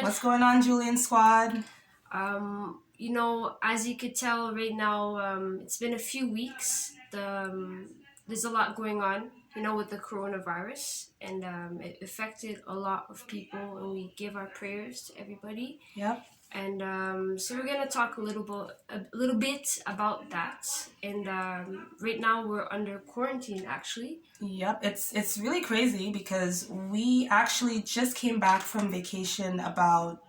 What's going on, Julian Squad? As you could tell right now, it's been a few weeks. There's a lot going on, with the coronavirus, and it affected a lot of people, and we give our prayers to everybody. Yep. And so we're gonna talk a little bit about that. And right now we're under quarantine, actually. Yep. It's really crazy because we actually just came back from vacation about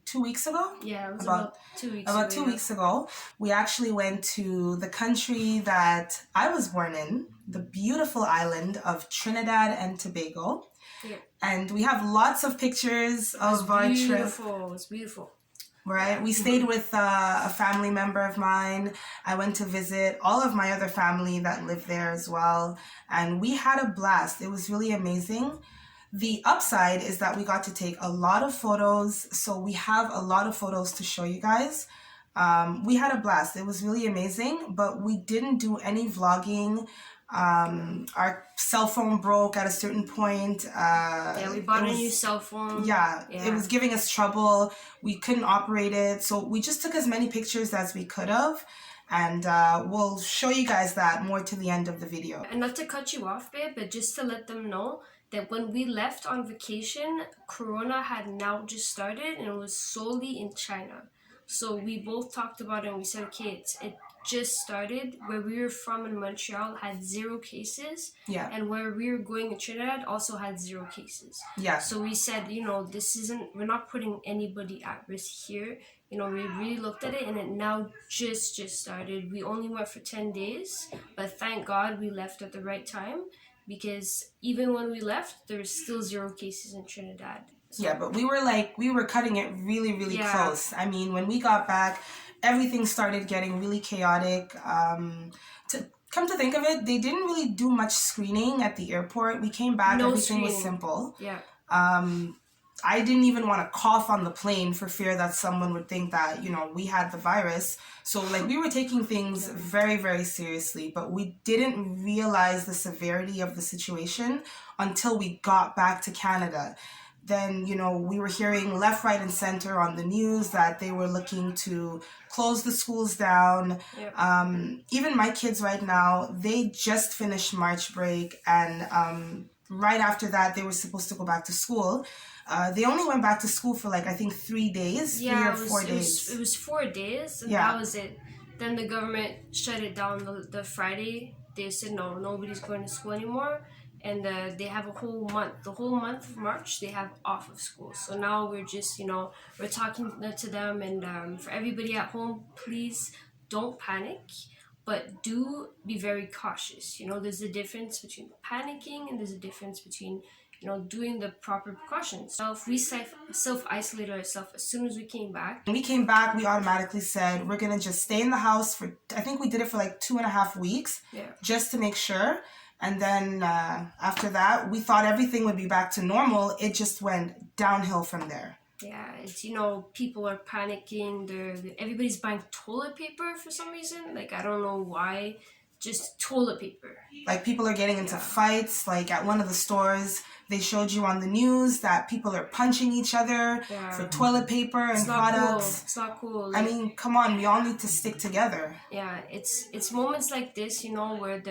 2 weeks ago. Yeah, it was about 2 weeks About ago. 2 weeks ago. We actually went to the country that I was born in, the beautiful island of Trinidad and Tobago. Yeah. And we have lots of pictures of our trip. It was beautiful. Right. We stayed with a family member of mine. I went to visit all of my other family that live there as well. And we had a blast. It was really amazing. The upside is that we got to take a lot of photos. So we have a lot of photos to show you guys. We had a blast. It was really amazing, but we didn't do any vlogging. Our cell phone broke at a certain point. Yeah, we bought a new cell phone. Yeah, it was giving us trouble. We couldn't operate it. So we just took as many pictures as we could have. And we'll show you guys that more to the end of the video. And not to cut you off, babe, but just to let them know that when we left on vacation, Corona had now just started, and it was solely in China. So we both talked about it, and we said, okay, it just started. Where we were from in Montreal had 0 cases. Yeah. And where we were going in Trinidad also had 0 cases. Yeah. So we said, we're not putting anybody at risk here. We really looked at it, and it now just started. We only went for 10 days, but thank God we left at the right time, because even when we left, there was still 0 cases in Trinidad. So, yeah, but we were cutting it really, really close. I mean, when we got back, everything started getting really chaotic. To come to think of it, they didn't really do much screening at the airport. We came back, everything was simple. Yeah. I didn't even want to cough on the plane for fear that someone would think that, we had the virus. So we were taking things very, very seriously, but we didn't realize the severity of the situation until we got back to Canada. Then, we were hearing left, right, and center on the news that they were looking to close the schools down. Yep. Even my kids right now, they just finished March break, and right after that, they were supposed to go back to school. They only went back to school for I think 3 days, 3 or 4 days. It was 4 days, and that was it. Then the government shut it down the Friday. They said no, nobody's going to school anymore. And they have a whole month. The whole month of March, they have off of school. So now we're just, we're talking to them. And for everybody at home, please don't panic, but do be very cautious. There's a difference between panicking, and there's a difference between, doing the proper precautions. So if we self-isolated ourselves as soon as we came back. When we came back, we automatically said, we're going to just stay in the house for, I think we did it for 2.5 weeks. Yeah. Just to make sure. And then after that, we thought everything would be back to normal. It just went downhill from there. Yeah, it's, people are panicking. Everybody's buying toilet paper for some reason. I don't know why. Just toilet paper. People are getting into fights. At one of the stores, they showed you on the news that people are punching each other for toilet paper and products. Cool. It's not cool. I mean, come on, we all need to stick together. Yeah, it's moments like this, where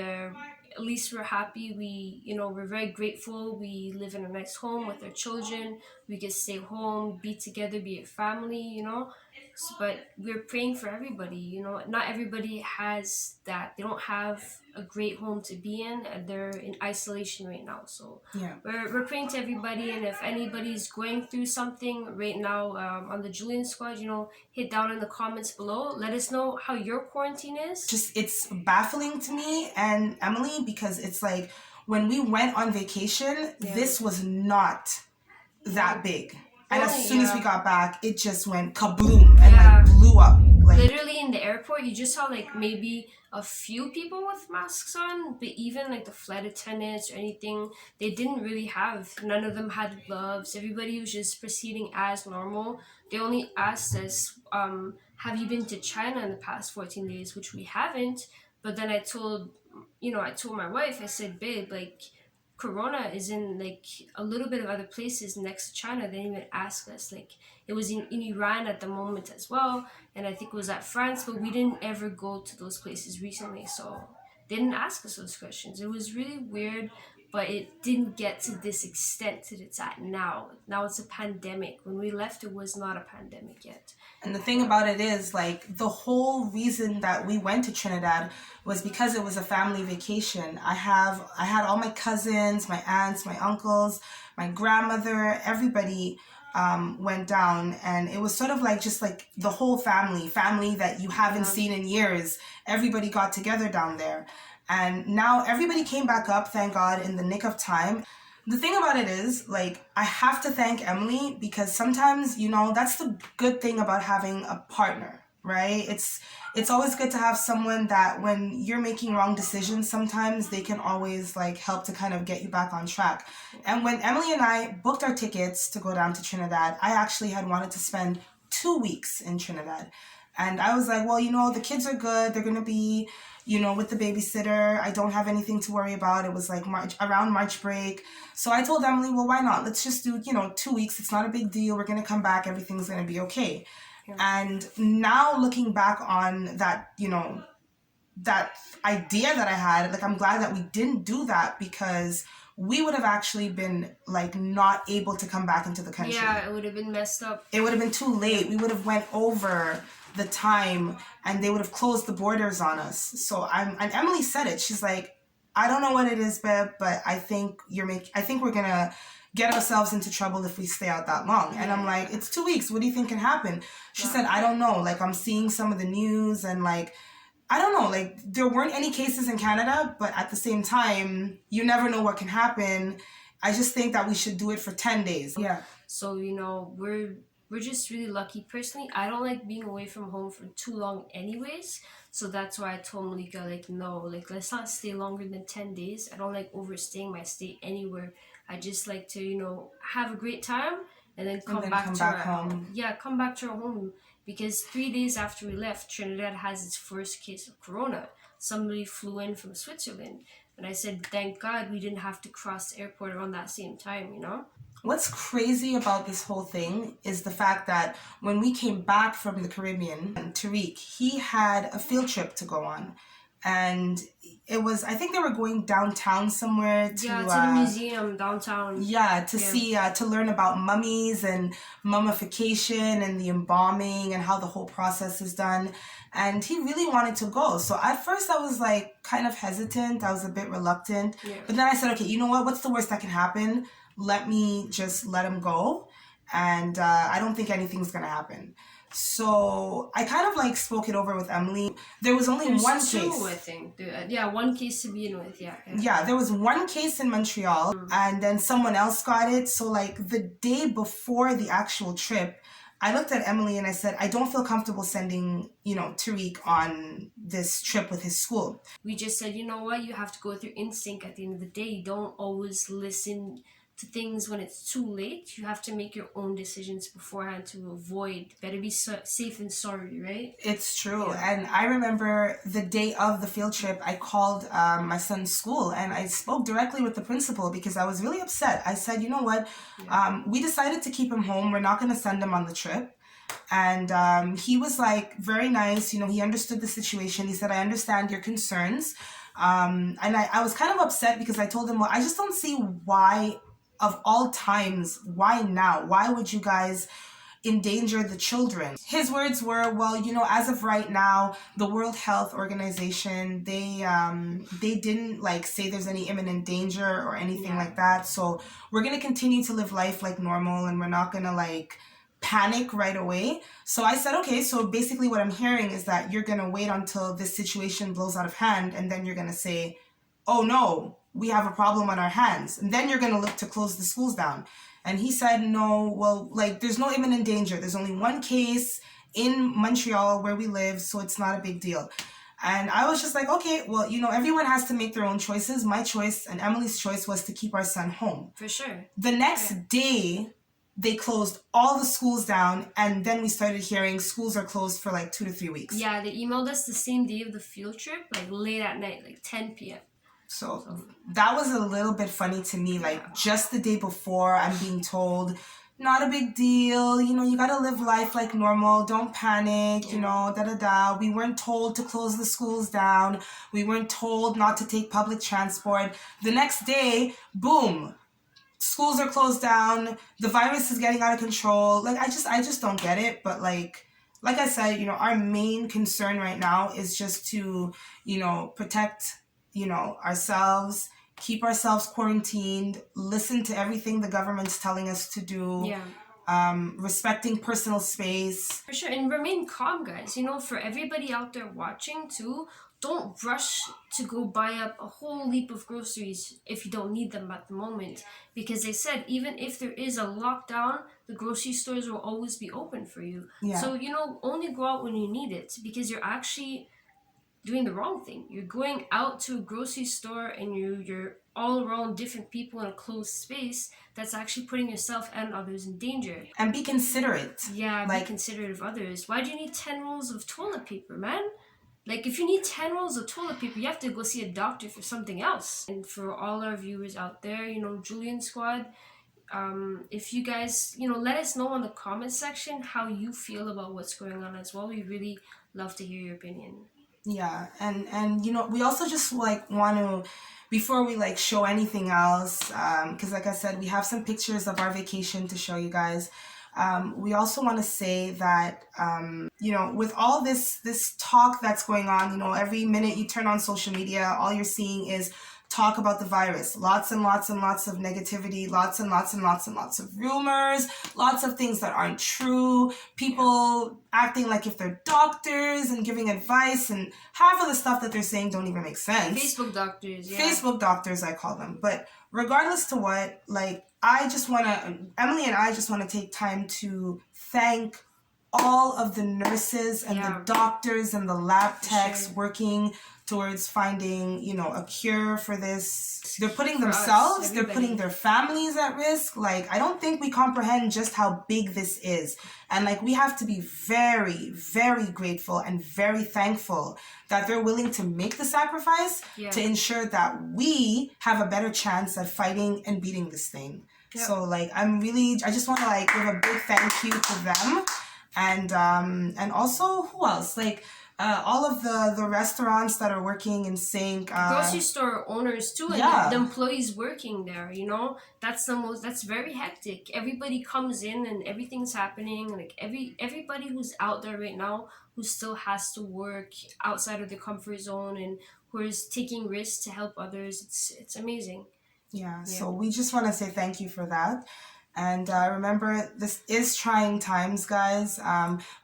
at least we're happy. We're very grateful. We live in a nice home with our children. We can stay home, be together, be a family, But we're praying for everybody, Not everybody has that. They don't have a great home to be in. They're in isolation right now. So yeah, we're praying to everybody. And if anybody's going through something right now on the Julian Squad, hit down in the comments below. Let us know how your quarantine is. It's baffling to me and Emily, because it's when we went on vacation, this was not that big. And as soon as we got back, it just went kaboom and blew up. Literally in the airport, you just saw maybe a few people with masks on, but even the flight attendants or anything, they didn't really have. None of them had gloves. Everybody was just proceeding as normal. They only asked us, have you been to China in the past 14 days, which we haven't. But then I told my wife, I said, babe, Corona is in like a little bit of other places next to China. They didn't even ask us. Like it was in Iran at the moment as well, and I think it was at France, but we didn't ever go to those places recently, so they didn't ask us those questions. It was really weird, but it didn't get to this extent that it's at now. Now it's a pandemic. When we left, it was not a pandemic yet. And the thing about it is, like, the whole reason that we went to Trinidad was because it was a family vacation. I had all my cousins, my aunts, my uncles, my grandmother, everybody went down, and it was sort of like just like the whole family that you haven't seen in years. Everybody got together down there. And now everybody came back up, thank God, in the nick of time. The thing about it is, like, I have to thank Emily because sometimes, you know, that's the good thing about having a partner, right? It's always good to have someone that when you're making wrong decisions, sometimes they can always like help to kind of get you back on track. And when Emily and I booked our tickets to go down to Trinidad, I actually had wanted to spend 2 weeks in Trinidad. And I was like, well, you know, the kids are good. They're going to be, you know, with the babysitter. I don't have anything to worry about. It was like around March break. So I told Emily, well, why not? Let's just do, you know, 2 weeks. It's not a big deal. We're going to come back. Everything's going to be okay. Yeah. And now looking back on that, you know, that idea that I had, like, I'm glad that we didn't do that because we would have actually been like not able to come back into the country. Yeah, it would have been messed up. It would have been too late. We would have went over the time and they would have closed the borders on us. So and Emily said it. She's like, I don't know what it is, babe, but I think I think we're gonna get ourselves into trouble if we stay out that long. And I'm like, it's 2 weeks. What do you think can happen? She said, I don't know. Like, I'm seeing some of the news and like, I don't know, like, there weren't any cases in Canada, but at the same time, you never know what can happen. I just think that we should do it for 10 days. Yeah. So, you know, we're just really lucky. Personally, I don't like being away from home for too long anyways. So that's why I told Malika, like, no, like, let's not stay longer than 10 days. I don't like overstaying my stay anywhere. I just like to, you know, have a great time and then come back home. Yeah, come back to our home. Because 3 days after we left, Trinidad has its first case of corona. Somebody flew in from Switzerland. And I said, thank God we didn't have to cross the airport around that same time, you know? What's crazy about this whole thing is the fact that when we came back from the Caribbean, Tariq, he had a field trip to go on. And it was, I think they were going downtown somewhere to the museum downtown. Yeah, to see, to learn about mummies and mummification and the embalming and how the whole process is done. And he really wanted to go. So at first I was like kind of hesitant. I was a bit reluctant. Yeah. But then I said, okay, you know what? What's the worst that can happen? Let me just let him go. And I don't think anything's going to happen. So I kind of like spoke it over with Emily. There was only one case. I think. Yeah, one case to begin with. Yeah, there was one case in Montreal, and then someone else got it. So like the day before the actual trip, I looked at Emily and I said, I don't feel comfortable sending, you know, Tariq on this trip with his school. We just said, you know what, you have to go with your instinct at the end of the day. You don't always listen to things when it's too late. You have to make your own decisions beforehand to avoid. Better be safe than sorry, right? It's true. Yeah. And I remember the day of the field trip, I called my son's school and I spoke directly with the principal because I was really upset. I said, you know what, we decided to keep him home. We're not going to send him on the trip. And he was like very nice. You know, he understood the situation. He said, I understand your concerns. And I was kind of upset because I told him, well, I just don't see why, of all times, why now? Why would you guys endanger the children? His words were, well, you know, as of right now, the World Health Organization, they didn't like say there's any imminent danger or anything like that. So we're going to continue to live life like normal and we're not going to like panic right away. So I said, okay, so basically what I'm hearing is that you're going to wait until this situation blows out of hand and then you're going to say, oh no, we have a problem on our hands. And then you're going to look to close the schools down. And he said, no, well, like, there's no imminent danger. There's only one case in Montreal where we live, so it's not a big deal. And I was just like, okay, well, you know, everyone has to make their own choices. My choice and Emily's choice was to keep our son home. For sure. The next day, they closed all the schools down, and then we started hearing schools are closed for like 2 to 3 weeks. Yeah, they emailed us the same day of the field trip, like late at night, like 10 p.m. So that was a little bit funny to me. Like, just the day before, I'm being told, not a big deal, you know, you gotta live life like normal, don't panic, you know, da-da-da. We weren't told to close the schools down. We weren't told not to take public transport. The next day, boom, schools are closed down. The virus is getting out of control. Like, I just don't get it. But like I said, you know, our main concern right now is just to, you know, protect, you know, ourselves, keep ourselves quarantined, listen to everything the government's telling us to do. Respecting personal space. For sure, and remain calm, guys. You know, for everybody out there watching too, don't rush to go buy up a whole leap of groceries if you don't need them at the moment. Because they said even if there is a lockdown, the grocery stores will always be open for you. So, you know, only go out when you need it, because you're actually doing the wrong thing. You're going out to a grocery store and you're all around different people in a closed space. That's actually putting yourself and others in danger. And be considerate. Yeah, be considerate of others. Why do you need 10 rolls of toilet paper, man? Like, if you need 10 rolls of toilet paper, you have to go see a doctor for something else. And for all our viewers out there, you know, Julian Squad, if you guys, you know, let us know in the comment section how you feel about what's going on as well. We really love to hear your opinion. Yeah, and you know, we also just like want to, before we like show anything else, because like I said, we have some pictures of our vacation to show you guys. We also want to say that, you know, with all this talk that's going on, you know, every minute you turn on social media, all you're seeing is talk about the virus. Lots and lots and lots of negativity, lots and lots and lots and lots of rumors, lots of things that aren't true, people acting like if they're doctors and giving advice, and half of the stuff that they're saying don't even make sense. Facebook doctors, yeah. Facebook doctors, I call them. But regardless to what, like, Emily and I just want to take time to thank all of the nurses and the doctors and the lab techs working towards finding, you know, a cure for this. They're putting themselves, they're putting their families at risk. Like, I don't think we comprehend just how big this is. And like, we have to be very, very grateful and very thankful that they're willing to make the sacrifice to ensure that we have a better chance at fighting and beating this thing. So like, I just want to like give a big thank you to them. And also, who else? Like, all of the restaurants that are working in sync. Grocery store owners too, and the employees working there, you know, that's very hectic. Everybody comes in and everything's happening. Like, everybody who's out there right now who still has to work outside of the comfort zone and who is taking risks to help others, it's amazing. Yeah, so we just want to say thank you for that. And remember, this is trying times, guys.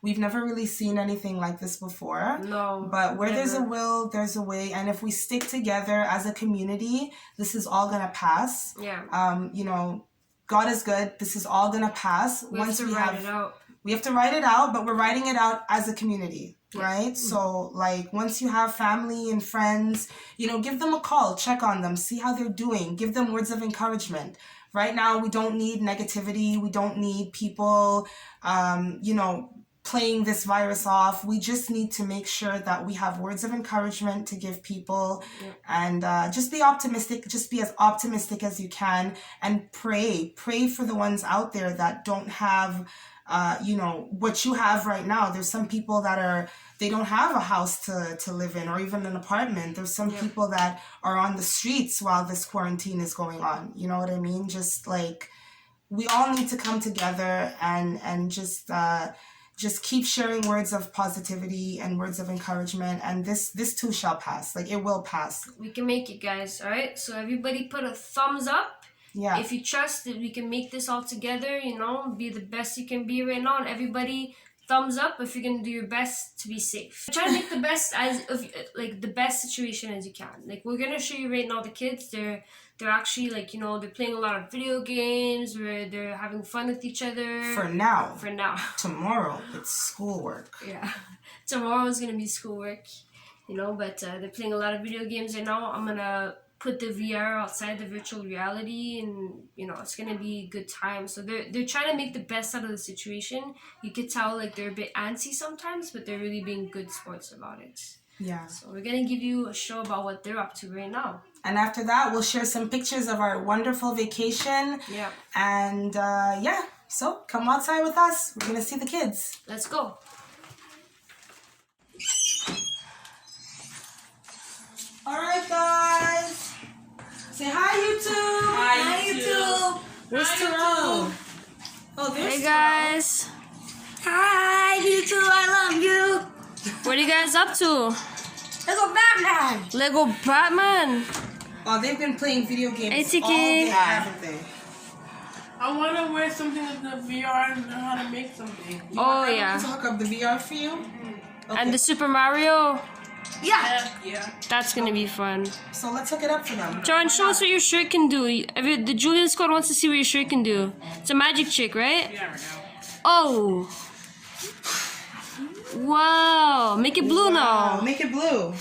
We've never really seen anything like this before. No. But where there's a will, there's a way. And if we stick together as a community, this is all going to pass. Yeah. You know, God is good. This is all going to pass. We have to write it out. We have to write it out, but we're writing it out as a community, right? So, like, once you have family and friends, you know, give them a call, check on them, see how they're doing, give them words of encouragement. Right now, we don't need negativity. We don't need people, you know, playing this virus off. We just need to make sure that we have words of encouragement to give people, and just be optimistic. Just be as optimistic as you can, and pray for the ones out there that don't have, you know, what you have right now. There's some people that they don't have a house to live in, or even an apartment. There's some people that are on the streets while this quarantine is going on. You know what I mean? Just like, we all need to come together and just keep sharing words of positivity and words of encouragement. And this too shall pass. Like, it will pass. We can make it, guys. All right. So everybody put a thumbs up. Yeah. If you trust that we can make this all together, you know, be the best you can be right now. And everybody, thumbs up if you're gonna do your best to be safe. Try to make the best the best situation as you can. Like, we're gonna show you right now, the kids, they're actually, like, you know, they're playing a lot of video games where they're having fun with each other. For now. Tomorrow, it's schoolwork. Yeah. Tomorrow is gonna be schoolwork, you know, but they're playing a lot of video games right now. I'm gonna put the VR outside, the virtual reality, and, you know, it's gonna be a good time. So they're trying to make the best out of the situation. You could tell, like, they're a bit antsy sometimes, but they're really being good sports about it. Yeah. So we're gonna give you a show about what they're up to right now. And after that, we'll share some pictures of our wonderful vacation. Yeah. And so come outside with us. We're gonna see the kids. Let's go. All right, guys. Say hi, YouTube. Hi, YouTube. Where's Terrell? Oh, there's Hey guys. Hi, YouTube. I love you. What are you guys up to? Lego Batman. Lego Batman. Oh, they've been playing video games Hey, Tiki. all day, haven't they? I want to wear something with the VR and know how to make something. Oh To yeah. hook up the VR for you? Okay. And the Super Mario. Yeah. Yeah. That's gonna be fun. So let's hook it up for them. John, show us what your shirt can do. The Julian squad wants to see what your shirt can do. It's a magic trick, right? Yeah, right now. Oh. Wow. Make it blue Oh, now. make it blue.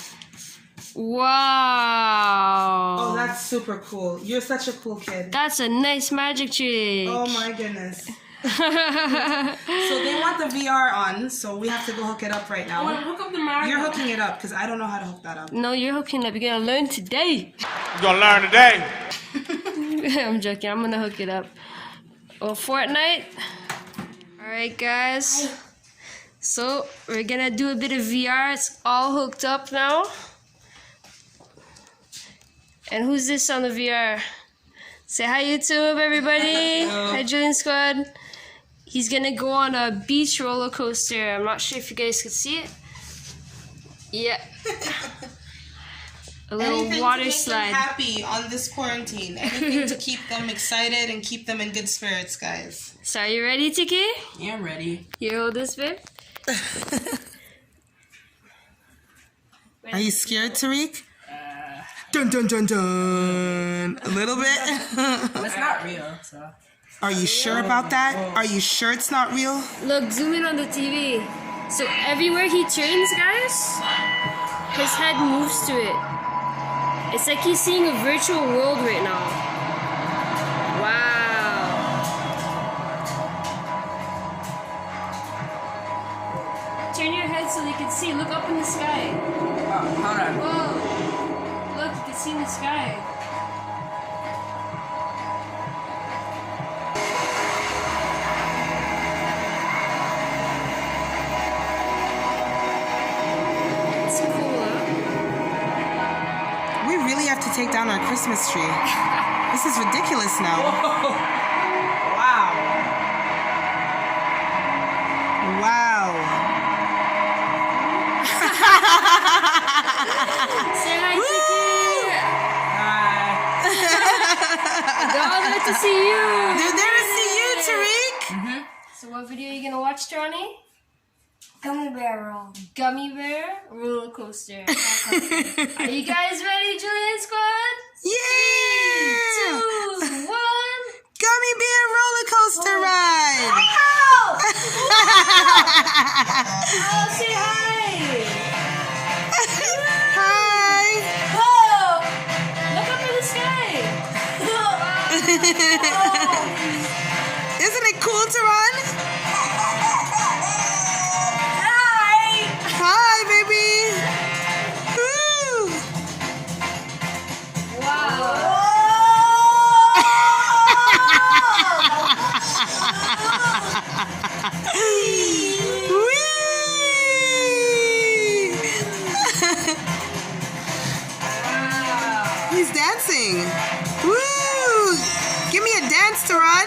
Wow. Oh, that's super cool. You're such a cool kid. That's a nice magic trick. Oh my goodness. So they want the VR on, so we have to go hook it up right I want now. to hook up the Mario. You're hooking it up because I don't know how to hook that up. No, you're hooking up. You're gonna learn today. You're gonna learn today. I'm joking. I'm gonna hook it up. Oh, Fortnite. Alright, guys. So, we're gonna do a bit of VR. It's all hooked up now. And who's this on the VR? Say hi, YouTube, everybody. Hi, Julian Squad. He's gonna go on a beach roller coaster. I'm not sure if you guys could see it. Yeah. A little Anything water to make slide. them happy on this quarantine. Anything to keep them excited and keep them in good spirits, guys. So, are you ready, Tiki? Yeah, I'm ready. You hold this, babe? Are you scared, Tariq? Dun dun dun dun. A little bit. It's not real, so. Are you sure about that? Are you sure it's not real? Look, zoom in on the TV. So everywhere he turns, guys, his head moves to it. It's like he's seeing a virtual world right now. Wow. Turn your head so they can see. Look up in the sky. Oh, hold on. Whoa. Look, you can see in the sky. It's cool, huh? We really have to take down our Christmas tree. This is ridiculous now. Wow. Wow. Say hi, Tiki. Hi. They're all there to see you. They're there to see you, Tariq. So what video are you gonna watch, Johnny? Gummy bear roll. Gummy bear roller coaster. Are you guys ready, Julian Squad? Yeah! 2, 1. Gummy bear roller coaster ride. Oh, say hi. Hi. Whoa! Look up in the sky. Isn't it cool to run? Hi, baby. Woo. Wow. He's dancing. Woo! Give me a dance to run.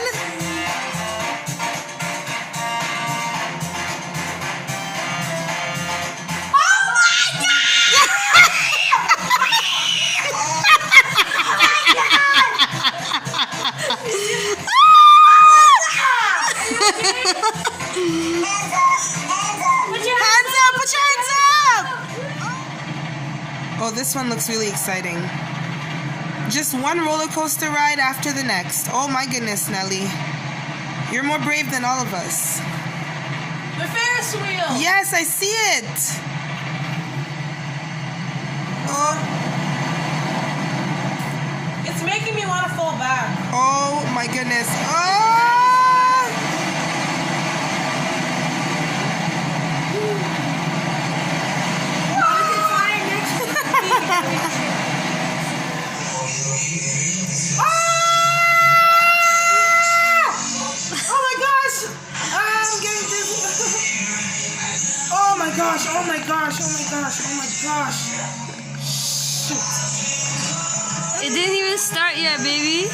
Put your Hands up! Put your hands up! Oh, this one looks really exciting. Just one roller coaster ride after the next. Oh my goodness, Nelly. You're more brave than all of us. The Ferris wheel. Yes, I see it. Oh, It's making me want to fall back. oh my goodness. Oh! How is it gosh, oh my gosh, oh my gosh, oh my gosh. Shoot. It didn't even start yet, baby.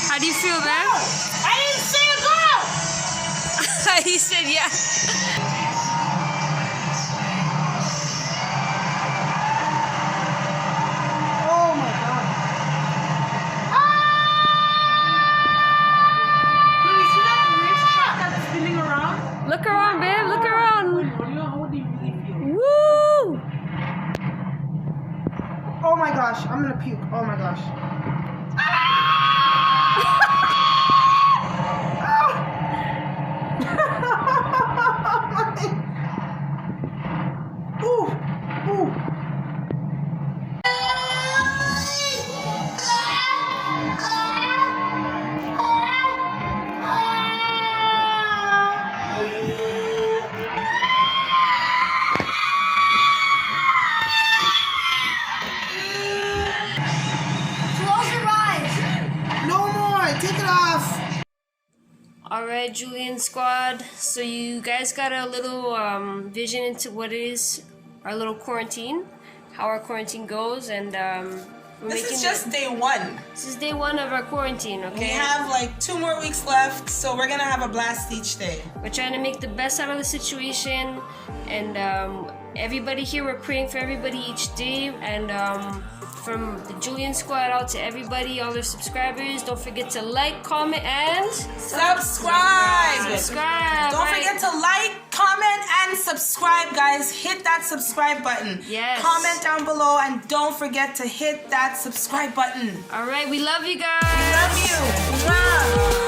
How do you feel, man? I didn't say a goal! He said yeah. Oh my god. Can we see that racetrack that's spinning around? Look around, babe. Look around. How would you really feel? Woo! Oh my gosh, I'm gonna puke. Oh my gosh. Ooh, ooh. Close your eyes. No more, take it off. Alright, Julian squad. So you guys got a little vision into what is our little quarantine, how our quarantine goes, and we're This making is just day one. this is day one of our quarantine. We Okay, have like 2 more weeks left, so we're gonna have a blast each day. we're trying to make the best out of the situation, and everybody here, we're praying for everybody each day, and from the Julian squad out to everybody, all their subscribers, don't forget to like, comment, and Subscribe! subscribe. Don't right? forget to like, comment, and subscribe, guys. Hit that subscribe button. Yes. Comment down below, and don't forget to hit that subscribe button. All right, we love you guys. Love you. Mwah.